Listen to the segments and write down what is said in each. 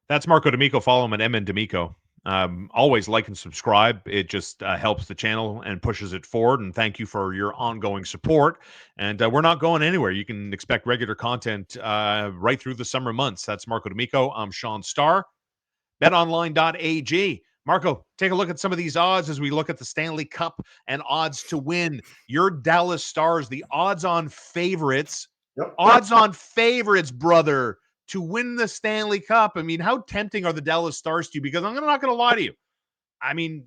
That's Marco D'Amico. Follow him at MN D'Amico. Always like and subscribe. It just helps the channel and pushes it forward. And thank you for your ongoing support. And we're not going anywhere. You can expect regular content right through the summer months. That's Marco D'Amico. I'm Shaun Starr. BetOnline.ag. Marco, take a look at some of these odds as we look at the Stanley Cup and odds to win. Your Dallas Stars, the odds-on favorites. Yep. Odds on favorites, brother, to win the Stanley Cup. I mean, how tempting are the Dallas Stars to you? Because I'm not going to lie to you. I mean,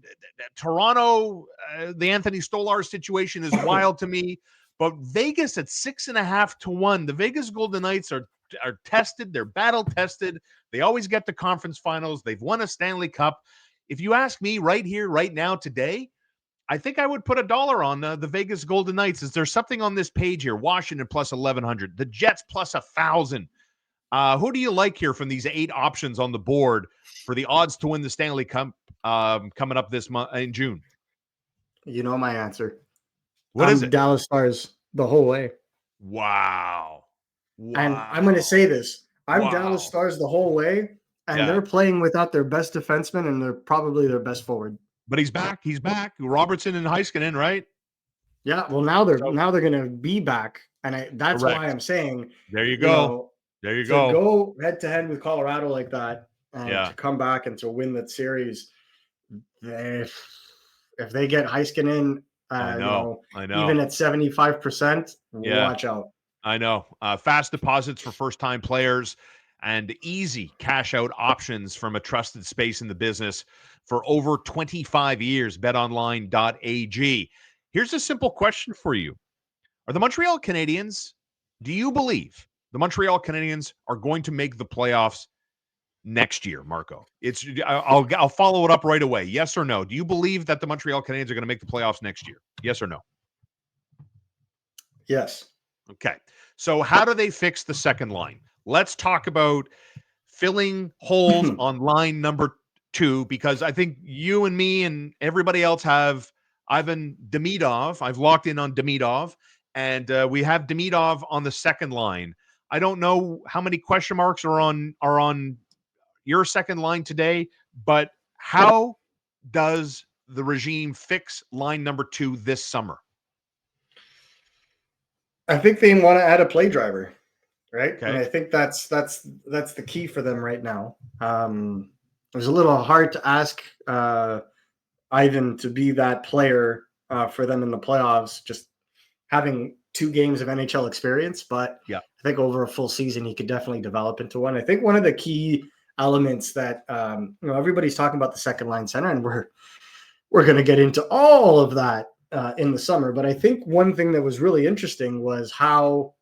Toronto, the Anthony Stolar situation is wild to me. But Vegas at 6.5 to 1. The Vegas Golden Knights are tested. They're battle tested. They always get to conference finals. They've won a Stanley Cup. If you ask me right here, right now, today, I think I would put $1 on the Vegas Golden Knights. Is there something on this page here? Washington plus 1,100. The Jets plus 1,000. Who do you like here from these 8 options on the board for the odds to win the Stanley Cup coming up this month in June? You know my answer. What is it? Dallas Stars the whole way. Wow. And I'm going to say this. I'm Dallas Stars the whole way, and they're playing without their best defenseman, and they're probably their best forward. But he's back. He's back. Robertson and Heiskanen, right? Yeah. Well, now they're going to be back, and that's Correct. why I'm saying. There you go. There you go. To go head to head with Colorado like that, and to come back and to win that series, if they get Heiskanen, I know. even at 75%, watch out. I know. Fast deposits for first-time players and easy cash-out options from a trusted space in the business for over 25 years, betonline.ag. Here's a simple question for you. Are the Montreal Canadiens, do you believe the Montreal Canadiens are going to make the playoffs next year, Marco? I'll follow it up right away. Yes or no? Do you believe that the Montreal Canadiens are going to make the playoffs next year? Yes or no? Yes. Okay. So how do they fix the second line? Let's talk about filling holes on line number 2, because I think you and me and everybody else have Ivan Demidov. I've locked in on Demidov, and we have Demidov on the second line. I don't know how many question marks are on your second line today, but how does the regime fix line number 2 this summer? I think they want to add a play driver, right? Okay. And I think that's the key for them right now. It was a little hard to ask Ivan to be that player for them in the playoffs, just having 2 games of NHL experience. But I think over a full season, he could definitely develop into one. I think one of the key elements that everybody's talking about the second line center, and we're going to get into all of that in the summer. But I think one thing that was really interesting was how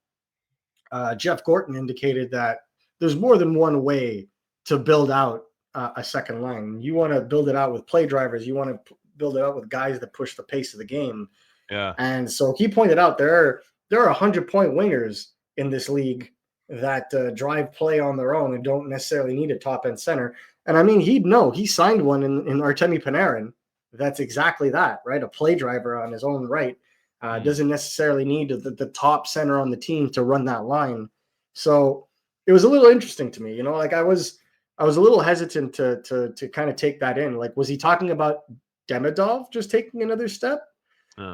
Jeff Gorton indicated that there's more than one way to build out a second line. You want to build it out with play drivers. You want to build it out with guys that push the pace of the game. Yeah. And so he pointed out there are 100-point wingers in this league that drive play on their own and don't necessarily need a top-end center. And I mean, he signed one in Artemi Panarin. That's exactly that, right? A play driver on his own right. Doesn't necessarily need the top center on the team to run that line. So it was a little interesting to me, like I was a little hesitant to kind of take that in. Like, was he talking about Demidov just taking another step?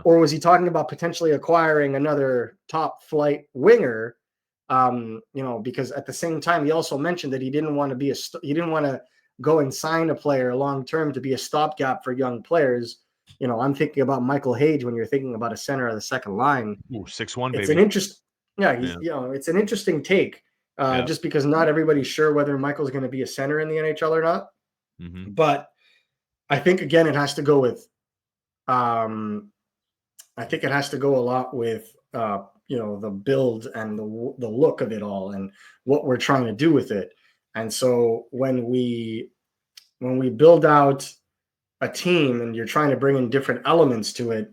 Or was he talking about potentially acquiring another top flight winger? Because at the same time, he also mentioned that he didn't want to go and sign a player long term to be a stopgap for young players. I'm thinking about Michael Hage when you're thinking about a center of the second line. 6'1", baby. It's an it's an interesting take, just because not everybody's sure whether Michael's going to be a center in the NHL or not. Mm-hmm. But I think again, it has to go with. I think it has to go a lot with the build and the look of it all and what we're trying to do with it. And so when we build out a team and you're trying to bring in different elements to it,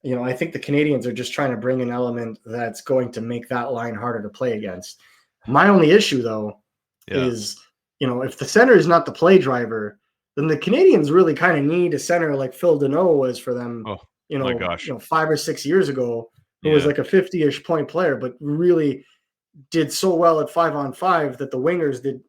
I think the Canadiens are just trying to bring an element that's going to make that line harder to play against. My only issue though is, if the center is not the play driver, then the Canadiens really kind of need a center like Phil Deneau was for them. 5 or 6 years ago, who was like a 50-ish point player, but really did so well at 5-on-5 that the wingers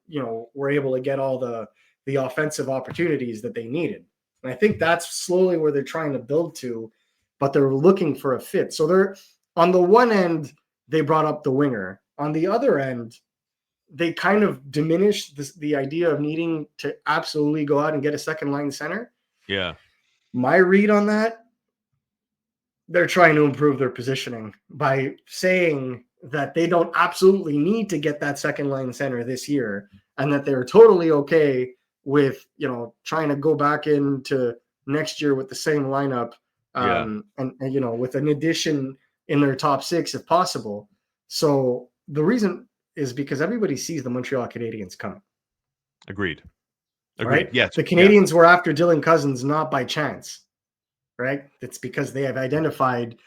were able to get all the offensive opportunities that they needed. And I think that's slowly where they're trying to build to, but they're looking for a fit. So they're on the one end, they brought up the winger. On the other end, they kind of diminished the idea of needing to absolutely go out and get a second line center. Yeah. My read on that, they're trying to improve their positioning by saying that they don't absolutely need to get that second line center this year, and that they're totally okay with, trying to go back into next year with the same lineup, and with an addition in their top six if possible. So the reason is because everybody sees the Montreal Canadiens coming. Agreed. Right? Yes. The Canadiens were after Dylan Cousins not by chance. Right? It's because they have identified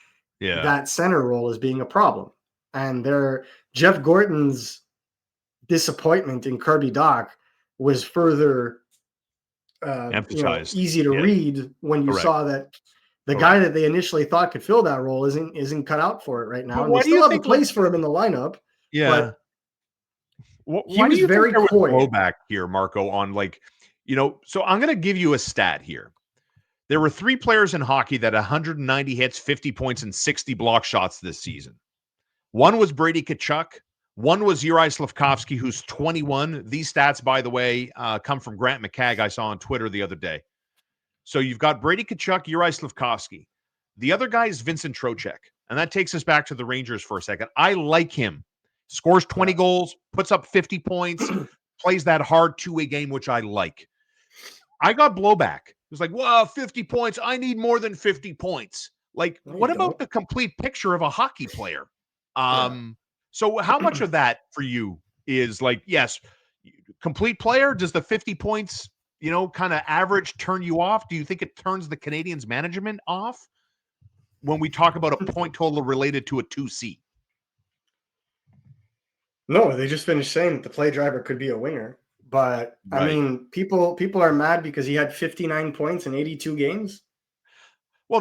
that center role as being a problem. And Jeff Gorton's disappointment in Kirby Dach was further emphasized. Easy to read when you saw that the guy that they initially thought could fill that role isn't cut out for it right now. And they still have a place for him in the lineup. Yeah. But why do you very think there was coy blowback here, Marco, on so I'm going to give you a stat here. There were 3 players in hockey that had 190 hits, 50 points, and 60 block shots this season. One was Brady Tkachuk. One was Juraj Slafkovsky, who's 21. These stats, by the way, come from Grant McCagg, I saw on Twitter the other day. So you've got Brady Tkachuk, Juraj Slafkovsky. The other guy is Vincent Trocheck. And that takes us back to the Rangers for a second. I like him. Scores 20 goals, puts up 50 points, plays that hard two-way game, which I like. I got blowback. It was like, well, 50 points. I need more than 50 points. Like, what about the complete picture of a hockey player? So how much of that for you is like, yes, complete player? Does the 50 points, kind of average turn you off? Do you think it turns the Canadiens management off when we talk about a point total related to a 2C? No, they just finished saying that the play driver could be a winger. But I mean, people are mad because he had 59 points in 82 games. Well,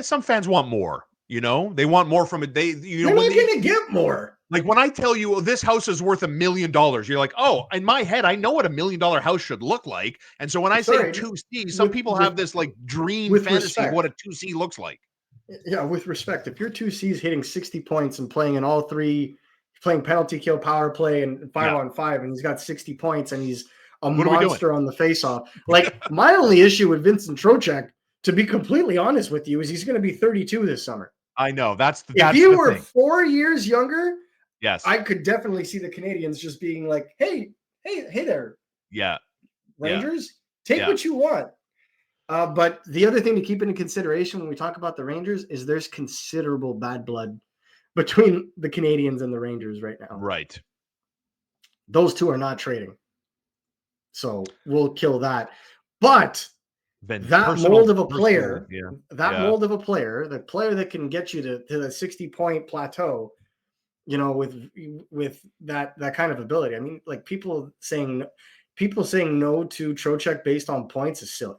some fans want more. They want more from it. They're not going to get more. Like when I tell you, this house is worth $1 million, you're like, oh, in my head, I know what $1 million house should look like. And so when I say 2C, some people have this like dream fantasy of what a 2C looks like. Yeah, with respect, if your 2C's hitting 60 points and playing in all 3. Playing penalty kill, power play, and 5-on-5, and he's got 60 points, and he's a monster on the faceoff. Like, my only issue with Vincent Trocheck, to be completely honest with you, is he's going to be 32 this summer. I know. If he were 4 years younger, yes, I could definitely see the Canadiens just being like, hey there. Yeah. Rangers, take what you want. But the other thing to keep into consideration when we talk about the Rangers is there's considerable bad blood between the Canadiens and the Rangers right now. Right. Those two are not trading. So we'll kill that. But that mold of a player, mold of a player, the player that can get you to the 60-point plateau, with that kind of ability. I mean, like people saying no to Trocheck based on points is silly.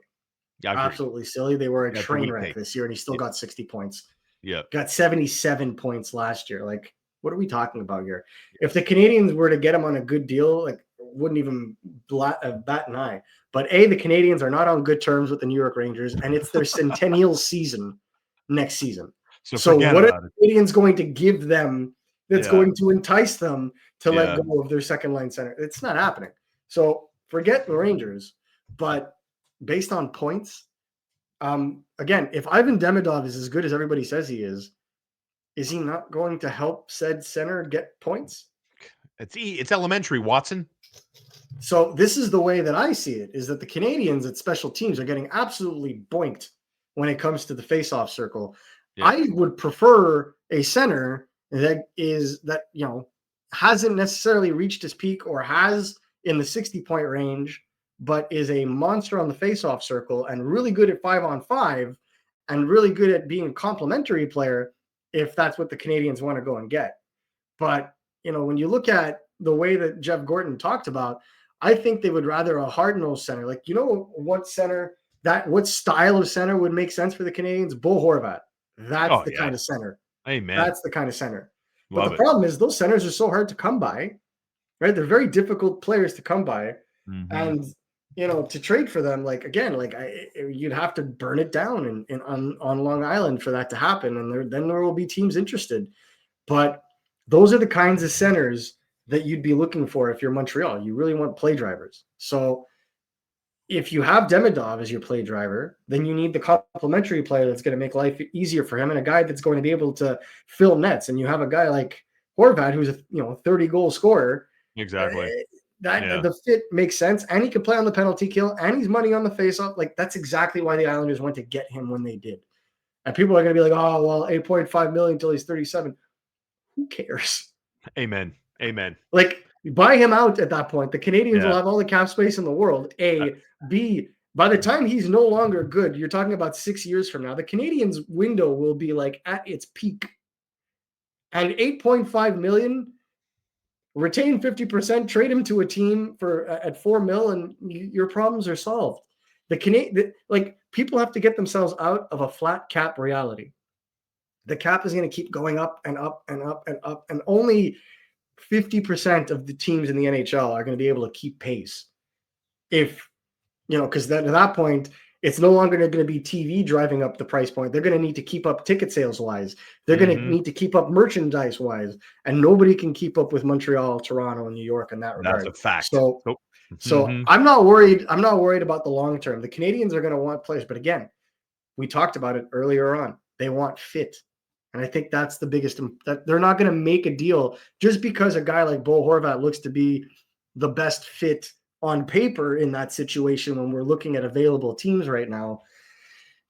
Yeah, absolutely silly. They were a train wreck this year, and he still got 60 points. Yeah. Got 77 points last year. Like, what are we talking about here? If the Canadiens were to get him on a good deal, like, wouldn't even bat an eye. But the Canadiens are not on good terms with the New York Rangers, and it's their centennial season next season. So what are the Canadiens going to give them that's going to entice them to let go of their second line center? It's not happening. So forget the Rangers. But based on points, again, if Ivan Demidov is as good as everybody says he is he not going to help said center get points? It's elementary, Watson. So this is the way that I see it, is that the Canadiens at special teams are getting absolutely boinked when it comes to the face-off circle. Yeah. I would prefer a center that hasn't necessarily reached his peak or has in the 60-point range, but is a monster on the face-off circle and really good at 5-on-5 and really good at being a complementary player if that's what the Canadiens want to go and get. But, when you look at the way that Jeff Gorton talked about, I think they would rather a hard-nosed center. Like, what style of center would make sense for the Canadiens? Bo Horvat. That's the kind of center. Amen. That's the kind of center. But Love the it. problem is those centers are so hard to come by, right? They're very difficult players to come by. Mm-hmm. And, to trade for them, you'd have to burn it down on Long Island for that to happen. And then there will be teams interested. But those are the kinds of centers that you'd be looking for if you're Montreal. You really want play drivers. So if you have Demidov as your play driver, then you need the complementary player that's going to make life easier for him and a guy that's going to be able to fill nets. And you have a guy like Horvat, who's a 30-goal scorer. Exactly. The fit makes sense, and he can play on the penalty kill, and he's money on the faceoff. Like, that's exactly why the Islanders went to get him when they did. And people are going to be like, oh, well, $8.5 million until he's 37. Who cares? Amen. Like, buy him out at that point. The Canadians Yeah. will have all the cap space in the world. A, B, by the time he's no longer good, you're talking about 6 years from now, the Canadians' window will be like at its peak. And $8.5 million, retain 50%, trade him to a team at $4 million, and your problems are solved. People have to get themselves out of a flat cap reality. The cap is going to keep going up and up and up and up, and only 50% of the teams in the NHL are going to be able to keep pace. Because at that point, it's no longer going to be TV driving up the price point. They're going to need to keep up ticket sales wise. They're going to need to keep up merchandise wise, and nobody can keep up with Montreal, Toronto, and New York in that regard. That's a fact. So I'm not worried. I'm not worried about the long term. The Canadians are going to want players, but again, we talked about it earlier on. They want fit. And I think that's the biggest, that they're not going to make a deal just because a guy like Bo Horvat looks to be the best fit on paper in that situation when we're looking at available teams right now.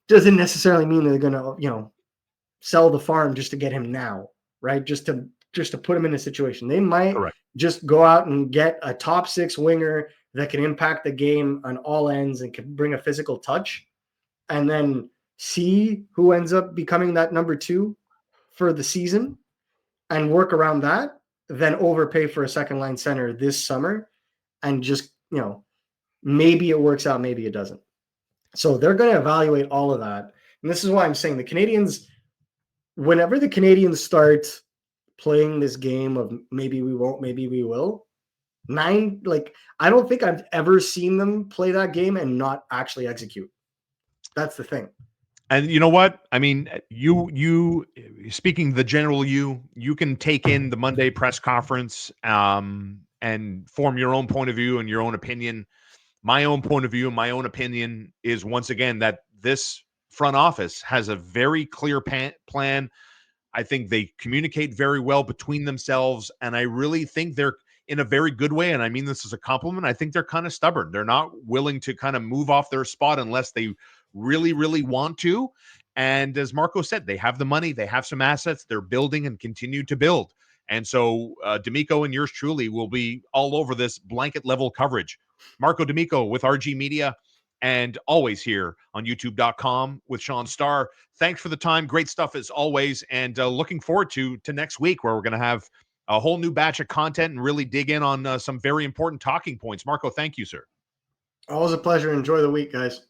Doesn't necessarily mean they're going to, sell the farm just to get him now, right? Just to put him in a situation. They might just go out and get a top 6 winger that can impact the game on all ends and can bring a physical touch, and then see who ends up becoming that number 2 for the season and work around that, then overpay for a second line center this summer and just, maybe it works out, maybe it doesn't. So they're going to evaluate all of that. And this is why I'm saying the Canadians, whenever the Canadians start playing this game of maybe we won't, maybe we will, I don't think I've ever seen them play that game and not actually execute. That's the thing. And you know what? I mean, you speaking the general you can take in the Monday press conference and form your own point of view and your own opinion. My own point of view and my own opinion is, once again, that this front office has a very clear plan. I think they communicate very well between themselves, and I really think they're in a very good way, and I mean this as a compliment. I think they're kind of stubborn. They're not willing to kind of move off their spot unless they really, really want to. And as Marco said, they have the money, they have some assets, they're building and continue to build. And so D'Amico and yours truly will be all over this blanket level coverage. Marco D'Amico with RG Media, and always here on youtube.com with Shaun Starr. Thanks for the time. Great stuff as always. And looking forward to next week, where we're going to have a whole new batch of content and really dig in on some very important talking points. Marco, thank you, sir. Always a pleasure. Enjoy the week, guys.